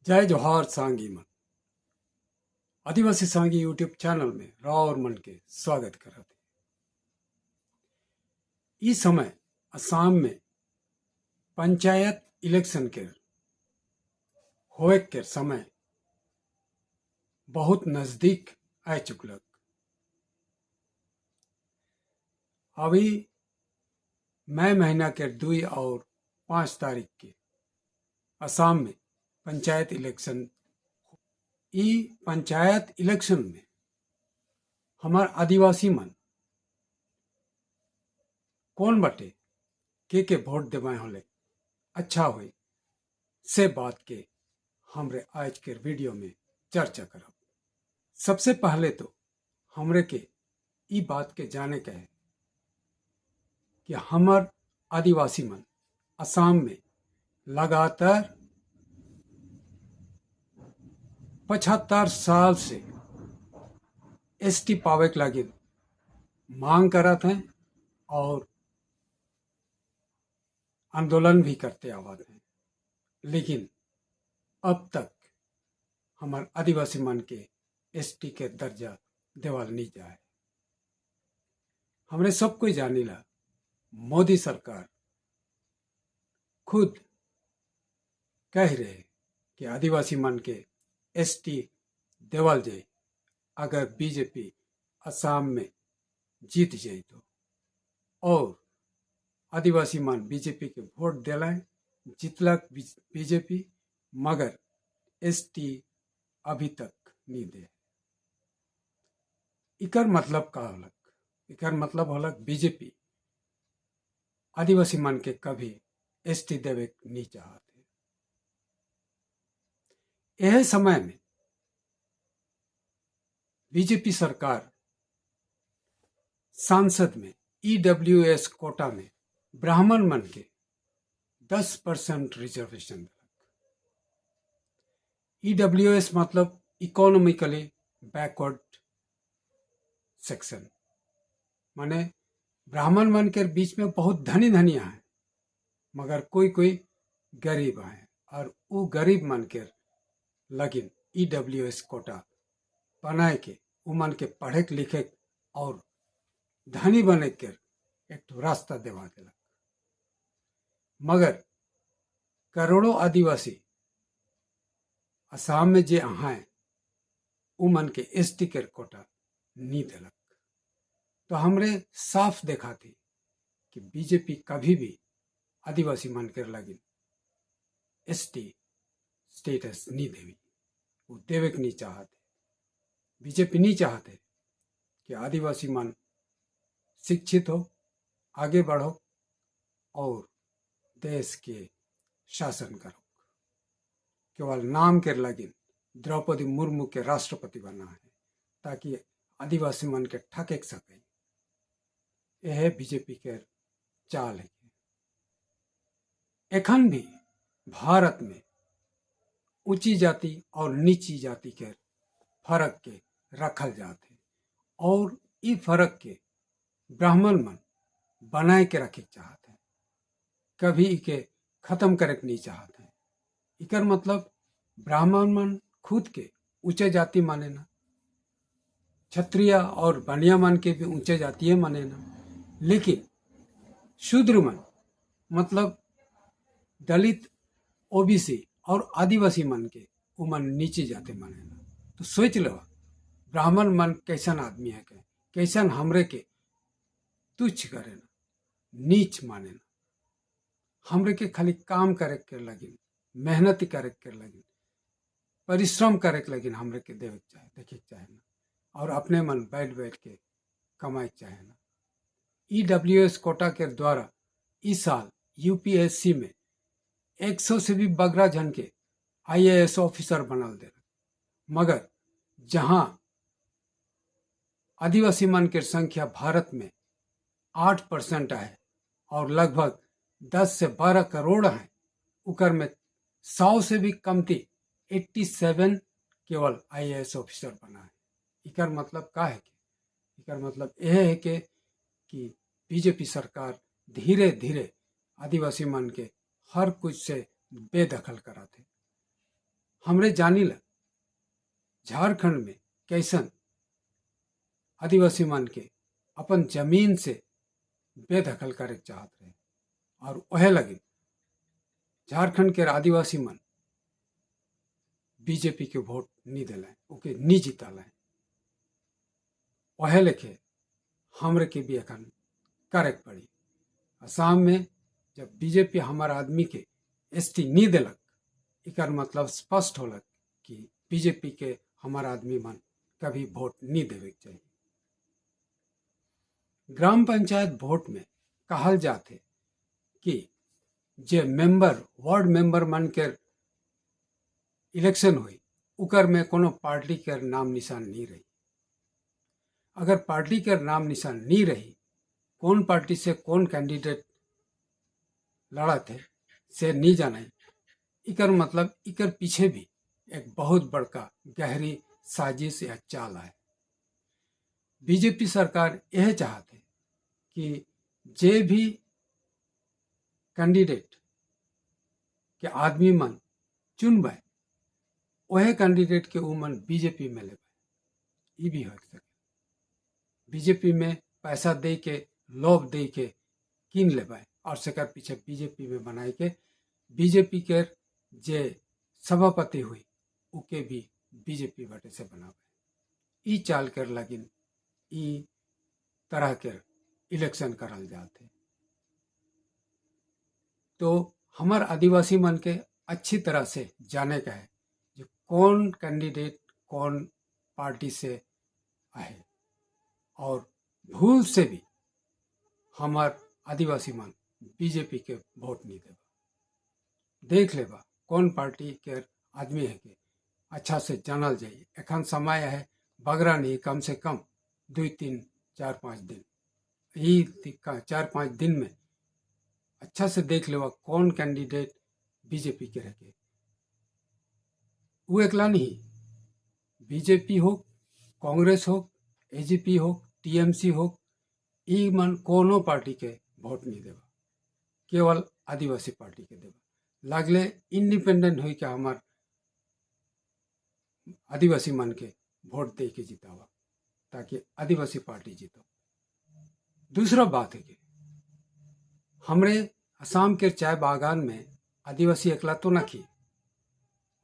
जय जोहार सांगी मन आदिवासी सांगी यूट्यूब चैनल में राव और मन के स्वागत करते। इस समय असम में पंचायत इलेक्शन के होए के समय बहुत नजदीक आ चुकलक। अभी मई महीना के 2 और 5 तारीख के असम में पंचायत इलेक्शन। ई पंचायत इलेक्शन में हमार आदिवासी मन कौन बटे के वोट देवाए होले अच्छा हुई से बात के हमरे आज के वीडियो में चर्चा करब। सबसे पहले तो हमरे के ई बात के जाने के है कि हमार आदिवासी मन असम में लगातार 75 साल से एसटी पावे के लगे मांग करत हैं और आंदोलन भी करते आवत हैं, लेकिन अब तक हमार आदिवासी मन के एसटी के दर्जा देवल नहीं जाए। हमरे सबको जानिला मोदी सरकार खुद कह रहे कि आदिवासी मन के एसटी देवल जाए अगर बीजेपी असम में जीत जाए तो, और आदिवासी मन बीजेपी के वोट दिलाए जीतलक बीजेपी, मगर एसटी अभी तक नहीं दे। इकर मतलब का होलक? इकर मतलब होलक बीजेपी आदिवासी मन के कभी एसटी देवे नहीं चाहते। यह समय में बीजेपी सरकार सांसद में ईडब्ल्यूएस कोटा में ब्राह्मण मन के 10% रिजर्वेशन। ईडब्ल्यूएस मतलब इकोनॉमिकली बैकवर्ड सेक्शन, माने ब्राह्मण मन के बीच में बहुत धनी धनिया है मगर कोई कोई गरीब है, और वो गरीब मन के लगिन ईडब्ल्यूएस कोटा बनाए के उ मन के पढ़े लिखे और धनी बने के एक रास्ता देवा दिलक। मगर करोड़ों आदिवासी असम में जे हैं उ मन के एसटी के कोटा नहीं दिलक। तो हमरे साफ देखा थी कि बीजेपी कभी भी आदिवासी मन के लगिन एसटी स्टेटस नहीं देवी, वो देवे के नहीं चाहते। बीजेपी नहीं चाहते कि आदिवासी मन शिक्षित हो, आगे बढ़ो और देश के शासन करो। केवल नाम के लगिन द्रौपदी मुर्मू के राष्ट्रपति बना है ताकि आदिवासी मन के ठके सके। यह बीजेपी के चाल है। एखन भी भारत में ऊंची जाति और नीची जाति के फर्क के रखल जाते और ई फर्क के ब्राह्मण मन बनाए के रखे चाहते हैं, कभी इके खत्म करे के नहीं चाहते। इकर मतलब ब्राह्मण मन खुद के ऊंचे जाति माने ना, क्षत्रिय और बनिया मन के भी ऊंचे जाति माने ना, लेकिन शूद्र मन मतलब दलित, ओबीसी और आदिवासी मन के वो मन नीचे जाते माने ना। तो सोच लो ब्राह्मण मन कैसन आदमी है, कैसन हमरे के तुच्छ करे ना, नीच माने ना। हमरे के खाली काम करे के लगिन, मेहनत करे के लगिन, परिश्रम करे के लगिन हमरे के देवे चाहे, देखे चाहे ना, और अपने मन बैठ बैठ के कमाए चाहे ना। ईडब्ल्यूएस कोटा के द्वारा इस साल यूपीएससी में 100 से भी बगरा जन के आईएएस ऑफिसर बनल दे, मगर जहां आदिवासी मन के संख्या भारत में 8% है और लगभग 10 से 12 करोड़ है, उकर में 100 से भी कमती 87 केवल आईएएस ऑफिसर बना है। इकर मतलब का है? इकर मतलब यह है कि बीजेपी सरकार धीरे धीरे आदिवासी मन के हर कुछ से बेदखल कराते। हमरे जानिला झारखंड में कैसन आदिवासी मन के अपन जमीन से बेदखल करे चाहत रहे और वह लगे झारखंड के आदिवासी मन बीजेपी के वोट नहीं दिलाए, ओके नहीं जितालाए। वह लेखे हमरे के भी अखन करे पड़ी। असम में जब बीजेपी हमार आदमी के एसटी नहीं दिलक, इकर मतलब स्पष्ट होलक कि बीजेपी के हमार आदमी मन कभी वोट नहीं देवे चाहिए। ग्राम पंचायत वोट में कहल जाते कि जे मेंबर वार्ड मेंबर मन के इलेक्शन हुई उकर में कोनो पार्टी के नाम निशान नहीं रही। अगर पार्टी के नाम निशान नहीं रही, कौन पार्टी से कौन कैंडिडेट लड़ा थे से नहीं जाने, इकर मतलब इकर पीछे भी एक बहुत बड़का गहरी साजिश या चाल है। बीजेपी सरकार यह चाहते कि जे भी कैंडिडेट के आदमी मन चुनबे वह कैंडिडेट के उमन बीजेपी में ले, ये भी हो सके। बीजेपी में पैसा दे के लोभ दे के किन लेबे और सकर पीछे बीजेपी में बनाए के बीजेपी के जे सभापति हुई उके भी बीजेपी बटे से बनावे। ई चाल कर लगिन ई तरह के इलेक्शन करल जाते। तो हमार आदिवासी मन के अच्छी तरह से जाने का है जो कौन कैंडिडेट कौन पार्टी से आए, और भूल से भी हमार आदिवासी मन बीजेपी के वोट नहीं देगा। देख लेबा कौन पार्टी के आदमी है के अच्छा से जानल जाइए। एखन समय है बगरा नहीं, कम से कम 2-3-4-5 दिन, यही 4-5 दिन में अच्छा से देख लेवा कौन कैंडिडेट बीजेपी के रखे। वो एकला नहीं, बीजेपी हो, कांग्रेस हो, एजीपी हो, टीएमसी हो, ई मन कोनो पार्टी के वोट नहीं देवा, केवल आदिवासी पार्टी के देवा। लागले इंडिपेंडेंट हो के हमार आदिवासी मन के वोट दे के जितावा ताकि आदिवासी पार्टी जीतो। दूसरा बात है कि हमरे असम के चाय बागान में आदिवासी एकला तो न की,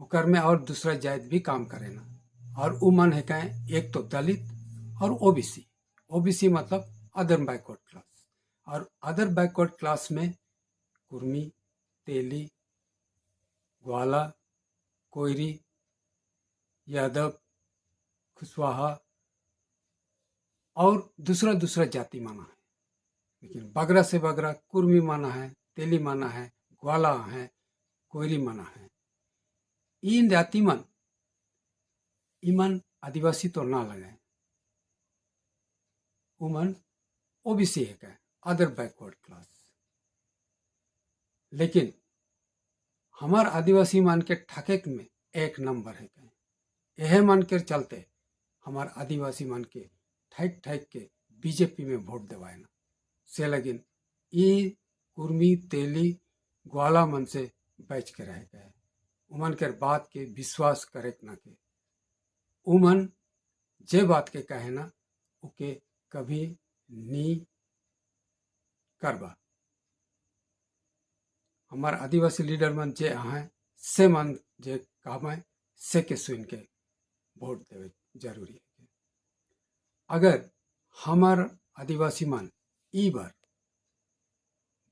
ओकर में और दूसरा जात भी काम करे ना, और वो मन है कहें एक तो दलित और ओबीसी। ओबीसी मतलब अदर बैकवर्ड क्लास, और अदर बैकवर्ड क्लास में कुर्मी, तेली, ग्वाला, कोयरी, यादव, कुशवाहा और दूसरा दूसरा जाति माना है। लेकिन बगरा से बगरा कुर्मी माना है, तेली माना है, ग्वाला है, कोयरी माना है। इन जाति मन इमन आदिवासी तो ना लगे, उमन ओबीसी है क्या, अदर बैकवर्ड क्लास। लेकिन हमार आदिवासी मान के ठके में एक नंबर है क्या, यह मान के चलते हमार आदिवासी मान के ठैक ठैक के बीजेपी में वोट देवाए ना से। लगिन ई कुर्मी, तेली, ग्वाला मन से बच के रह गए। उमन के बात के विश्वास करे ना के, उमन जे बात के कहे ना उके कभी नहीं करबा। हमार आदिवासी लीडर मन जे हैं से मन जे काम है से के सुन के वोट देवे जरूरी है। अगर हमार आदिवासी मन ई बार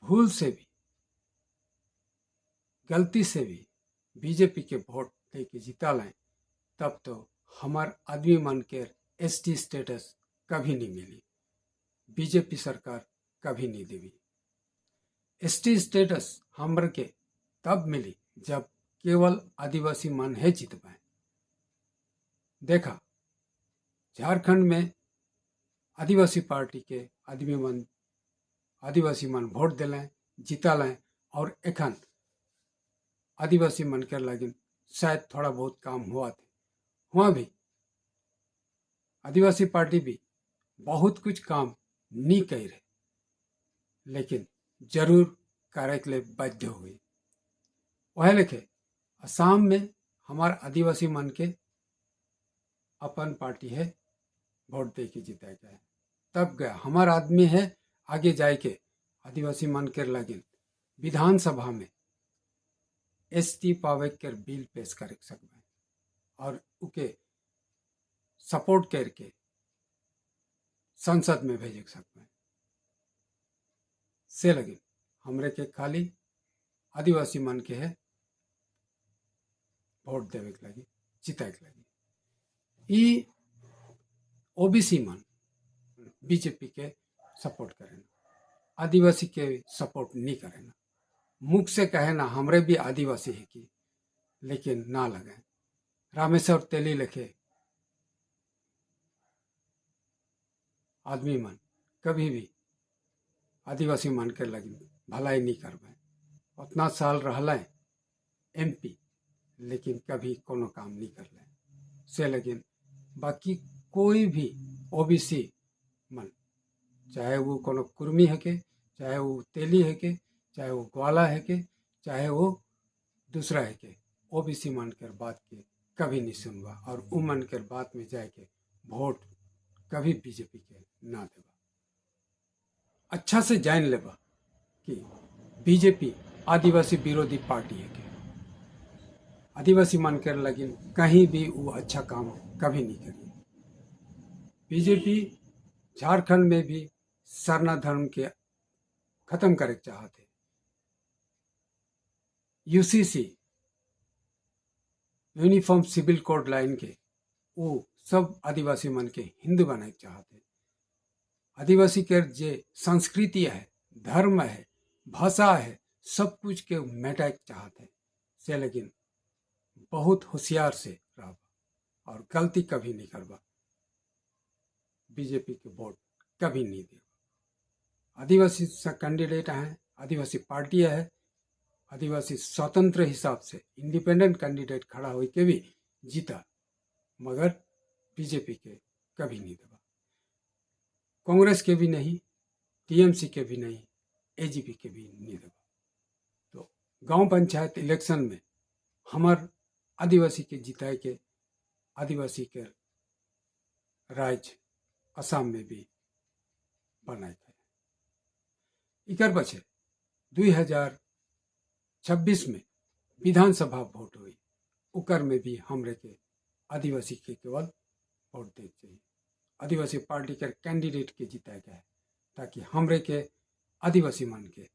भूल से भी गलती से भी बीजेपी के वोट दे के जिता लें, तब तो हमार आदमी मन के एसटी स्टेटस कभी नहीं मिली, बीजेपी सरकार कभी नहीं देवी। एसटी स्टेटस हमर के तब मिली जब केवल आदिवासी मन है जीत पाए। देखा झारखंड में आदिवासी पार्टी के आदिवासी मन वोट दिलें, जीता लें, और एखन आदिवासी मन के लगिन शायद थोड़ा बहुत काम हुआ थे। वहाँ भी आदिवासी पार्टी भी बहुत कुछ काम नहीं कर रहे, लेकिन जरूर करे के लिए बाध्य हुई। वह लिखे असम में हमार आदिवासी मन के अपन पार्टी है, वोट दे के जिताए गए, तब गया हमार आदमी है आगे जाए के आदिवासी मन के लगिन विधानसभा में एसटी पावे कर बिल पेश कर सकते और उके सपोर्ट करके संसद में भेज सकते से लगिन हमरे के खाली आदिवासी मन के है वोट देवे के लगी, जिताए के लगी। ई ओबीसी मन बीजेपी के सपोर्ट करे ना, आदिवासी के सपोर्ट नहीं करे ना, मुख से कहे ना हमरे भी आदिवासी है कि, लेकिन ना लगे। रामेश्वर तेली लिखे आदमी मन कभी भी आदिवासी मन के लगी भलाई नहीं करवाए, उतना साल रहला एमपी लेकिन कभी कोनो काम नहीं कर ले से लेकिन बाकी कोई भी ओबीसी मन, चाहे वो कोनो कुर्मी है के, चाहे वो तेली है के, चाहे वो ग्वाला है के, चाहे वो दूसरा है के, ओबीसी मन कर बात के कभी नहीं सुनवा और उ मन कर बात में जाए के वोट कभी बीजेपी के ना देवा। अच्छा से जान लेवा कि बीजेपी आदिवासी विरोधी पार्टी है के, आदिवासी मन कर लगिन कहीं भी वो अच्छा काम कभी नहीं करी। बीजेपी झारखंड में भी सरना धर्म के खत्म करे चाहते, UCC uniform civil code line के वो सब आदिवासी मन के हिंदू बनाए चाहते। आदिवासी के जे संस्कृति है, धर्म है, भाषा है, सब कुछ के मिटाए चाहते से, लेकिन बहुत होशियार से रहा और गलती कभी नहीं करवा। बीजेपी के वोट कभी नहीं देगा। आदिवासी कैंडिडेट हैं, आदिवासी पार्टी है, आदिवासी स्वतंत्र हिसाब से इंडिपेंडेंट कैंडिडेट खड़ा हुई के भी जीता, मगर बीजेपी के कभी नहीं देगा, कांग्रेस के भी नहीं, टीएमसी के भी नहीं, एजीपी के भी नहीं देगा। तो गांव पंचायत इलेक्शन में हमार आदिवासी के जिताए के आदिवासी के राज्य असम में भी बनाए थे। इकर बचे 2026 में विधानसभा वोट हुई, उकर में भी हमरे के आदिवासी के केवल वोट दे चाहिए, आदिवासी पार्टी के कैंडिडेट के जिताए गए ताकि हमरे के आदिवासी मन के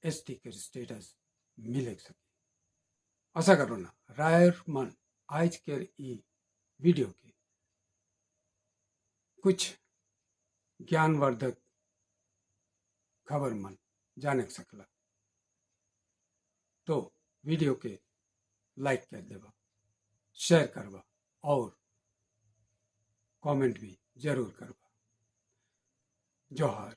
एसटी के स्टेटस मिले सके। आशा करो ना रायर मन आज के ई वीडियो के कुछ ज्ञानवर्धक खबर मन जाने सकला, तो वीडियो के लाइक कर देवा, शेयर करवा और कमेंट भी जरूर करवा। जोहार।